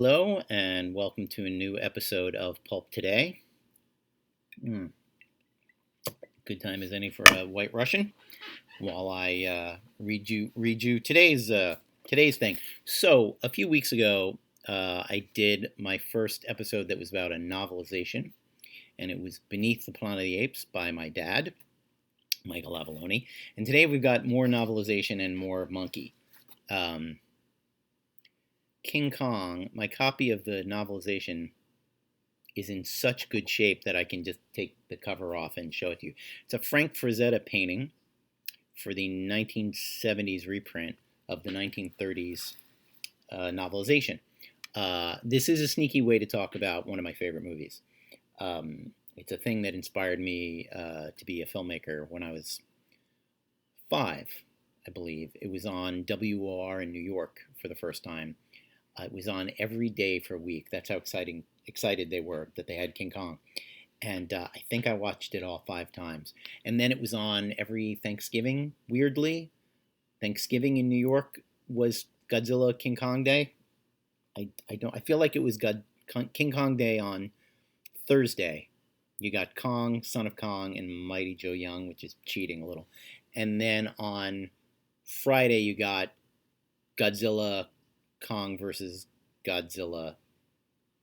Hello, and welcome to a new episode of Pulp Today. Mm, Good time as any for a White Russian. While I read you today's thing. So a few weeks ago, I did my first episode that was about a novelization, and it was Beneath the Planet of the Apes by my dad, Michael Avalone. And today we've got more novelization and more monkey. Um, King Kong. My copy of the novelization is in such good shape that I can just take the cover off and show it to you. It's a Frank Frazetta painting for the 1970s reprint of the 1930s novelization. This is a sneaky way to talk about one of my favorite movies. It's a thing that inspired me to be a filmmaker when I was 5, I believe. It was on WOR in New York for the first time. It was on every day for a week. That's how excited they were that they had King Kong. And I think I watched it all 5 times. And then it was on every Thanksgiving, weirdly. Thanksgiving in New York was Godzilla King Kong Day. I feel like it was King Kong Day on Thursday. You got Kong, Son of Kong, and Mighty Joe Young, which is cheating a little. And then on Friday, you got Godzilla, Kong versus Godzilla,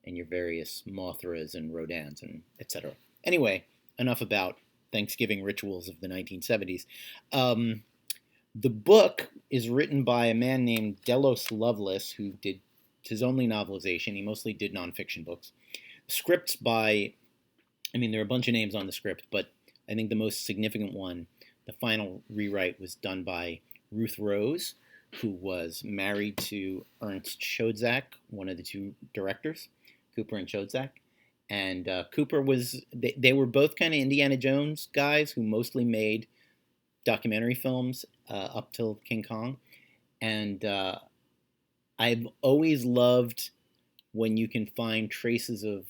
and your various Mothras and Rodans and etc. Anyway, enough about Thanksgiving rituals of the 1970s. The book is written by a man named Delos Lovelace, who did his only novelization. He mostly did nonfiction books. Scripts by, there are a bunch of names on the script, but I think the most significant one, the final rewrite, was done by Ruth Rose, who was married to Ernst Schoedsack, one of the 2 directors, Cooper and Schoedsack. And Cooper they were both kind of Indiana Jones guys who mostly made documentary films up till King Kong. And I've always loved when you can find traces of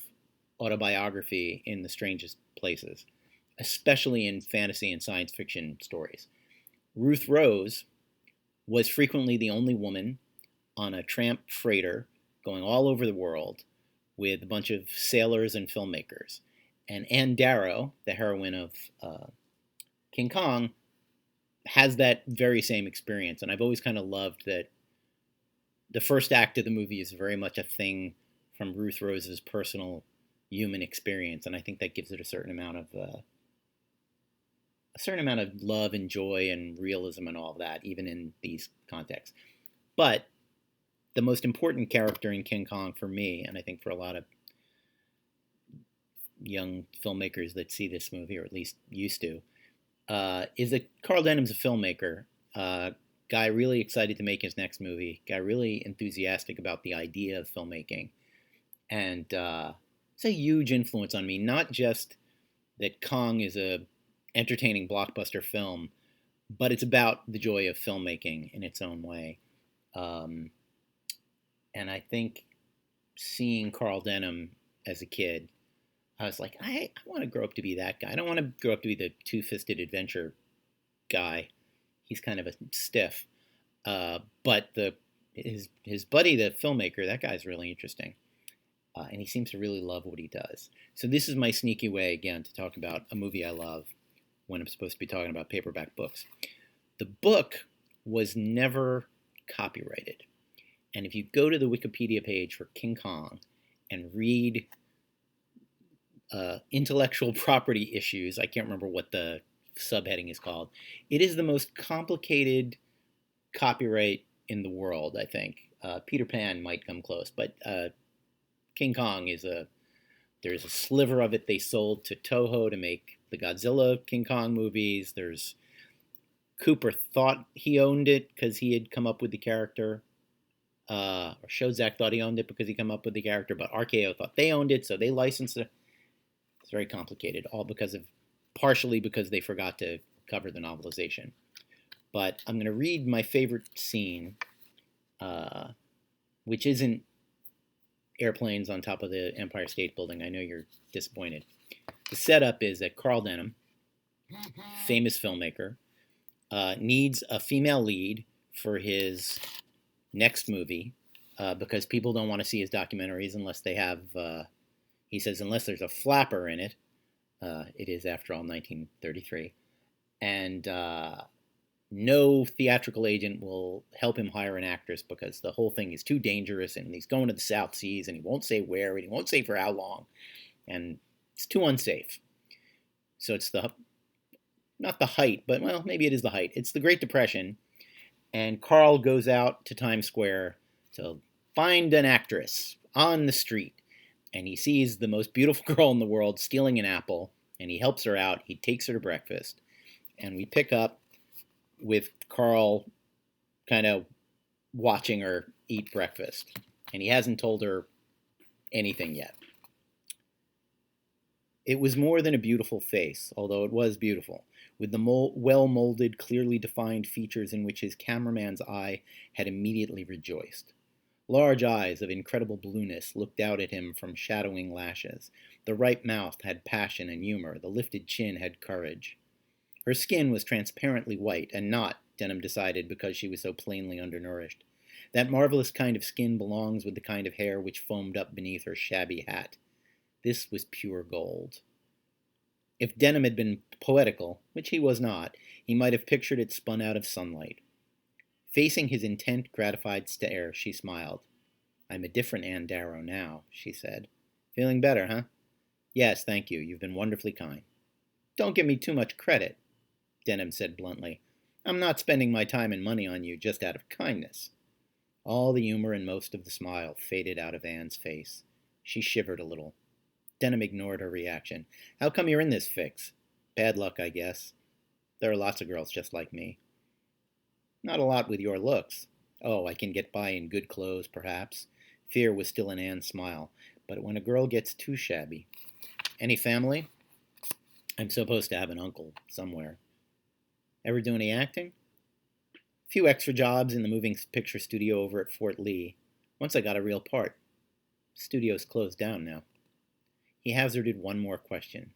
autobiography in the strangest places, especially in fantasy and science fiction stories. Ruth Rose was frequently the only woman on a tramp freighter going all over the world with a bunch of sailors and filmmakers. And Ann Darrow, the heroine of King Kong, has that very same experience. And I've always kind of loved that the first act of the movie is very much a thing from Ruth Rose's personal human experience. And I think that gives it a certain amount of love and joy and realism and all of that, even in these contexts. But the most important character in King Kong for me, and I think for a lot of young filmmakers that see this movie, or at least used to, is that Carl Denham's a filmmaker. Guy really excited to make his next movie. Guy really enthusiastic about the idea of filmmaking. And it's a huge influence on me, not just that Kong is a entertaining blockbuster film, but it's about the joy of filmmaking in its own way. And I think seeing Carl Denham as a kid, I was like, I want to grow up to be that guy. I don't want to grow up to be the two-fisted adventure guy. He's kind of a stiff. But his buddy, the filmmaker, that guy's really interesting. And he seems to really love what he does. So this is my sneaky way, again, to talk about a movie I love when I'm supposed to be talking about paperback books. The book was never copyrighted. And if you go to the Wikipedia page for King Kong and read intellectual property issues, I can't remember what the subheading is called, it is the most complicated copyright in the world, I think. Peter Pan might come close, but King Kong there's a sliver of it they sold to Toho to make the Godzilla King Kong movies. Cooper thought he owned it because he had come up with the character. Or Schoedsack thought he owned it because he came up with the character, but RKO thought they owned it, so they licensed it. It's very complicated, all partially because they forgot to cover the novelization. But I'm going to read my favorite scene, which isn't airplanes on top of the Empire State Building. I know you're disappointed. The setup is that Carl Denham, famous filmmaker, needs a female lead for his next movie, because people don't want to see his documentaries unless they have, he says, unless there's a flapper in it. It is, after all, 1933. And no theatrical agent will help him hire an actress because the whole thing is too dangerous, and he's going to the South Seas, and he won't say where, and he won't say for how long, and it's too unsafe. So it's not the height, but, well, maybe it is the height. It's the Great Depression, and Carl goes out to Times Square to find an actress on the street, and he sees the most beautiful girl in the world stealing an apple, and he helps her out. He takes her to breakfast, and we pick up with Carl kind of watching her eat breakfast, and he hasn't told her anything yet. It was more than a beautiful face, although it was beautiful, with the well-molded, clearly defined features in which his cameraman's eye had immediately rejoiced. Large eyes of incredible blueness looked out at him from shadowing lashes. The ripe mouth had passion and humor. The lifted chin had courage. Her skin was transparently white, and not, Denham decided, because she was so plainly undernourished. That marvelous kind of skin belongs with the kind of hair which foamed up beneath her shabby hat. This was pure gold. If Denham had been poetical, which he was not, he might have pictured it spun out of sunlight. Facing his intent, gratified stare, she smiled. "I'm a different Anne Darrow now," she said. "Feeling better, huh?" "Yes, thank you. You've been wonderfully kind." "Don't give me too much credit," Denham said bluntly. "I'm not spending my time and money on you just out of kindness." All the humor and most of the smile faded out of Anne's face. She shivered a little. Denham ignored her reaction. "How come you're in this fix?" "Bad luck, I guess. There are lots of girls just like me." "Not a lot with your looks." "Oh, I can get by in good clothes, perhaps." Fear was still in Anne's smile. "But when a girl gets too shabby." "Any family?" "I'm supposed to have an uncle somewhere." "Ever do any acting?" "A few extra jobs in the moving picture studio over at Fort Lee. Once I got a real part." "Studio's closed down now." He hazarded one more question.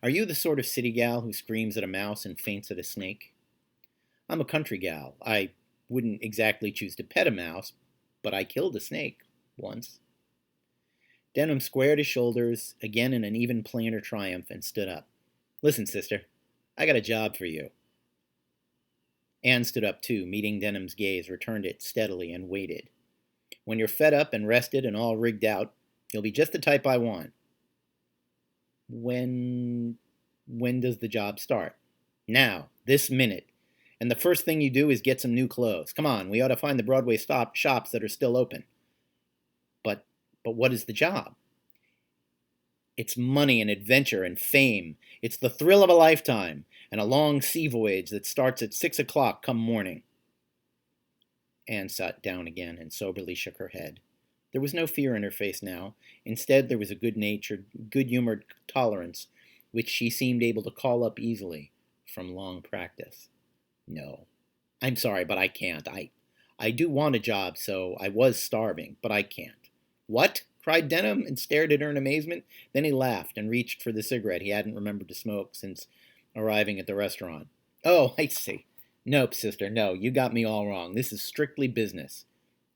"Are you the sort of city gal who screams at a mouse and faints at a snake?" "I'm a country gal. I wouldn't exactly choose to pet a mouse, but I killed a snake once." Denham squared his shoulders, again in an even plainer triumph, and stood up. "Listen, sister, I got a job for you." Anne stood up too, meeting Denham's gaze, returned it steadily, and waited. "When you're fed up and rested and all rigged out, you'll be just the type I want." When does the job start?" "Now, this minute. And the first thing you do is get some new clothes. Come on, we ought to find the Broadway shops that are still open." But what is the job?" "It's money and adventure and fame. It's the thrill of a lifetime, and a long sea voyage that starts at 6 o'clock come morning." Anne sat down again and soberly shook her head. There was no fear in her face now. Instead, there was a good-natured, good-humored tolerance, which she seemed able to call up easily from long practice. "No. I'm sorry, but I can't. I do want a job, so I was starving, but I can't." "What?" cried Denham, and stared at her in amazement. Then he laughed and reached for the cigarette he hadn't remembered to smoke since arriving at the restaurant. "Oh, I see. Nope, sister, no, you got me all wrong. This is strictly business."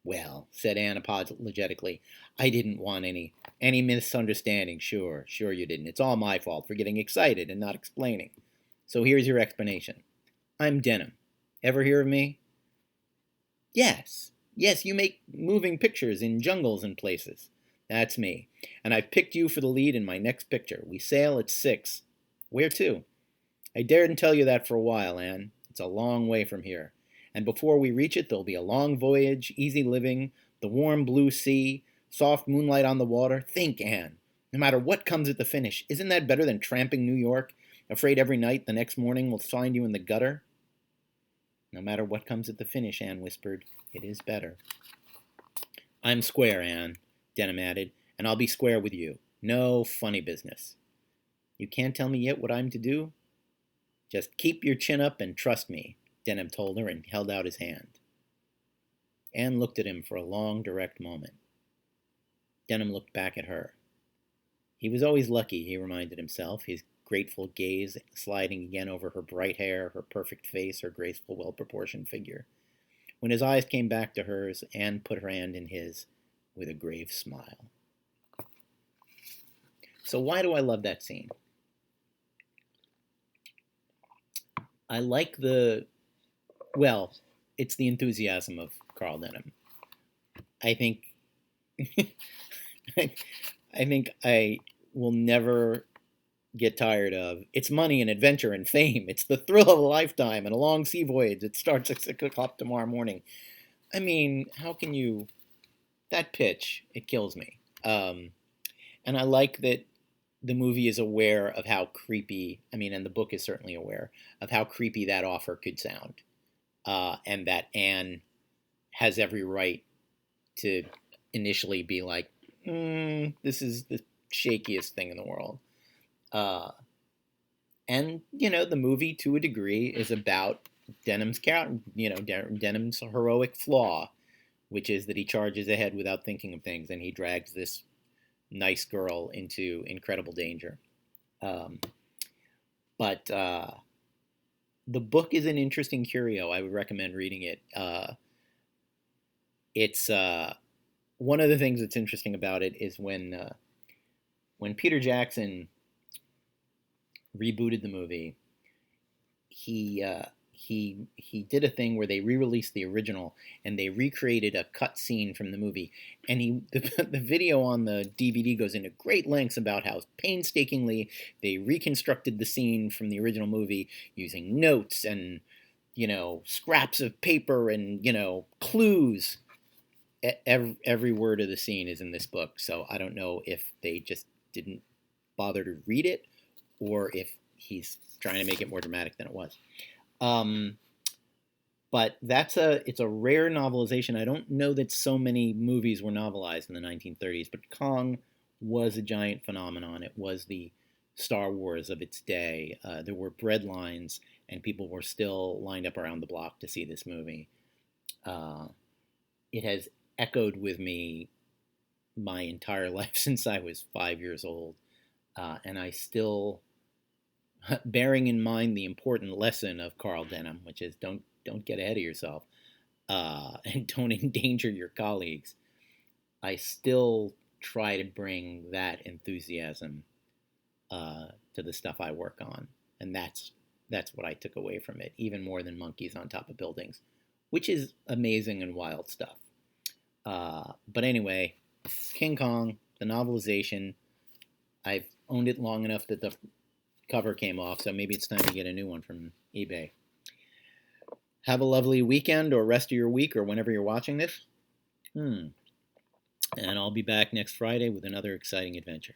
"Well," said Anne apologetically, "I didn't want any misunderstanding. Sure you didn't. It's all my fault for getting excited and not explaining. So here's your explanation. I'm Denham. Ever hear of me?" Yes, you make moving pictures in jungles and places." "That's me. And I've picked you for the lead in my next picture. We sail at 6. "Where to?" "I daren't tell you that for a while, Anne. It's a long way from here. And before we reach it, there'll be a long voyage, easy living, the warm blue sea, soft moonlight on the water. Think, Anne. No matter what comes at the finish, isn't that better than tramping New York, afraid every night the next morning will find you in the gutter?" "No matter what comes at the finish," Anne whispered, "it is better." "I'm square, Anne," Denham added, "and I'll be square with you. No funny business." "You can't tell me yet what I'm to do?" "Just keep your chin up and trust me," Denham told her, and held out his hand. Anne looked at him for a long, direct moment. Denham looked back at her. He was always lucky, he reminded himself, his grateful gaze sliding again over her bright hair, her perfect face, her graceful, well-proportioned figure. When his eyes came back to hers, Anne put her hand in his with a grave smile. So why do I love that scene? I like well, it's the enthusiasm of Carl Denham. I think I think I will never get tired of. It's money and adventure and fame. It's the thrill of a lifetime and a long sea voyage. It starts at 6 o'clock tomorrow morning. I mean, how can you... That pitch, it kills me. And I like that the movie is aware of how creepy, I mean, and the book is certainly aware of how creepy that offer could sound. And that Anne has every right to initially be like, this is the shakiest thing in the world. And, the movie, to a degree, is about Denham's character, Denham's heroic flaw, which is that he charges ahead without thinking of things, and he drags this nice girl into incredible danger. But the book is an interesting curio. I would recommend reading it. It's one of the things that's interesting about it is when Peter Jackson rebooted the movie, he did a thing where they re-released the original and they recreated a cut scene from the movie. And the video on the DVD goes into great lengths about how painstakingly they reconstructed the scene from the original movie using notes and, scraps of paper and, clues. Every word of the scene is in this book. So I don't know if they just didn't bother to read it or if he's trying to make it more dramatic than it was. But it's a rare novelization. I don't know that so many movies were novelized in the 1930s, but Kong was a giant phenomenon. It was the Star Wars of its day. There were bread lines, and people were still lined up around the block to see this movie. It has echoed with me my entire life since I was 5 years old, and I still, bearing in mind the important lesson of Carl Denham, which is don't get ahead of yourself, and don't endanger your colleagues, I still try to bring that enthusiasm to the stuff I work on, and that's what I took away from it, even more than monkeys on top of buildings, which is amazing and wild stuff. But anyway, King Kong, the novelization, I've owned it long enough that the cover came off, so maybe it's time to get a new one from eBay. Have a lovely weekend or rest of your week or whenever you're watching this. And I'll be back next Friday with another exciting adventure.